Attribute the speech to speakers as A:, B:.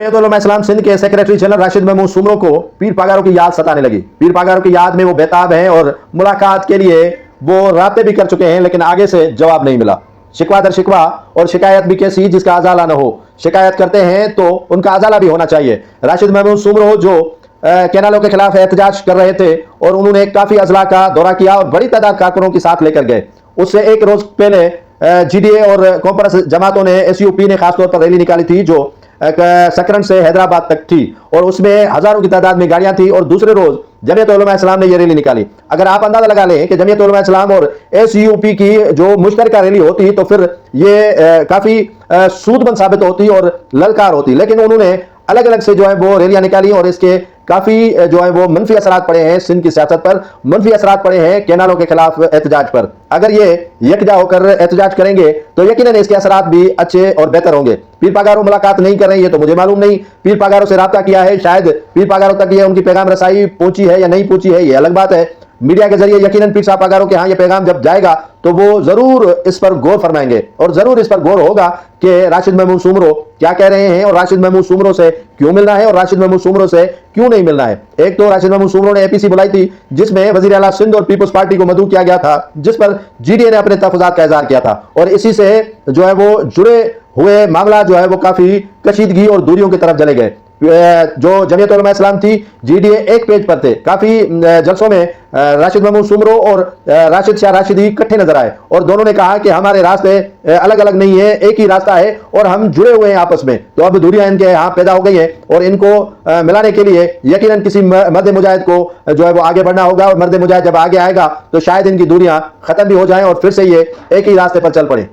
A: इस्लाम सिंध के secretary general Rashid Mahmood Soomro को पीर पागारों की याद सताने लगी। पीर पागारों की याद में वो बेताब हैं और मुलाकात के लिए वो राब्ते भी कर चुके हैं, लेकिन आगे से जवाब नहीं मिला। शिकवा दर शिकवा और शिकायत भी कैसी जिसका अजाला न हो। शिकायत करते हैं तो उनका अजाला भी होना चाहिए। राशिद महमूद सुमरो जो कैनालों के खिलाफ एहतजाज कर रहे थे और उन्होंने काफी अजला का दौरा किया और बड़ी तादाद कारकुनों के साथ लेकर गए। उससे एक रोज पहले जीडीए और कॉन्फ्रेंस जमातों ने, एसयूपी ने खासतौर पर रैली निकाली थी जो सकरन से हैदराबाद तक थी और उसमें हजारों की तादाद में गाड़ियां थी। और दूसरे रोज जमीयत उलमा इस्लाम ने यह रैली निकाली। अगर आप अंदाजा लगा लें कि जमीयत उलमा इस्लाम और एसयूपी की जो मुश्तरका रैली होती तो फिर ये काफी सूदमंद साबित होती और ललकार होती, लेकिन उन्होंने अलग अलग से जो है वो रैलियां निकाली और इसके काफी जो है वो मनफी असरात पड़े हैं सिंध की सियासत पर, मनफी असरात पड़े हैं कैनालों के खिलाफ एहतजाज पर। अगर ये यकजा होकर एहतजाज करेंगे तो यकीनन इसके असरात भी अच्छे और बेहतर होंगे। पीर पागारों मुलाकात नहीं कर रहे हैं, ये तो मुझे मालूम नहीं। पीर पागारों से राब्ता किया है, शायद पीर पागारों तक ये उनकी पैगाम रसाई पहुंची है या नहीं पहुंची है, ये अलग बात है। मीडिया के जरिए यकीनन पीर साहब पागारों के यहाँ ये पैगाम जब जाएगा तो वो जरूर इस पर गौर फरमाएंगे और जरूर इस पर गौर होगा कि राशिद महमूद सुमरो क्या कह रहे हैं और राशिद महमूद सुमरो से क्यों मिलना है और राशिद महमूद सुमरो से क्यों नहीं मिलना है। एक तो राशिद महमूद सुमरो ने एपीसी बुलाई थी जिसमें वजीर आला सिंध और पीपल्स पार्टी को मदऊ किया गया था, जिस पर जीडीए ने अपने तहफुजात का इजहार किया था और इसी से जो है वो जुड़े हुए मामला जो है वो काफी कशीदगी और दूरियों की तरफ चले गए। जो जमीयत उलमा इस्लाम थी, जीडीए एक पेज पर थे। काफी जलसों में राशिद महमूद सुमरो और राशिद शाह राशिदी इकट्ठे नजर आए और दोनों ने कहा कि हमारे रास्ते अलग अलग नहीं है, एक ही रास्ता है और हम जुड़े हुए हैं आपस में। तो अब दूरियां इनके यहाँ पैदा हो गई हैं और इनको मिलाने के लिए यकीनन किसी मर्द मुजाहिद को जो है वो आगे बढ़ना होगा और मर्द मुजाहिद जब आगे आएगा तो शायद इनकी दूरियां खत्म भी हो जाएं और फिर से ये एक ही रास्ते पर चल पड़े।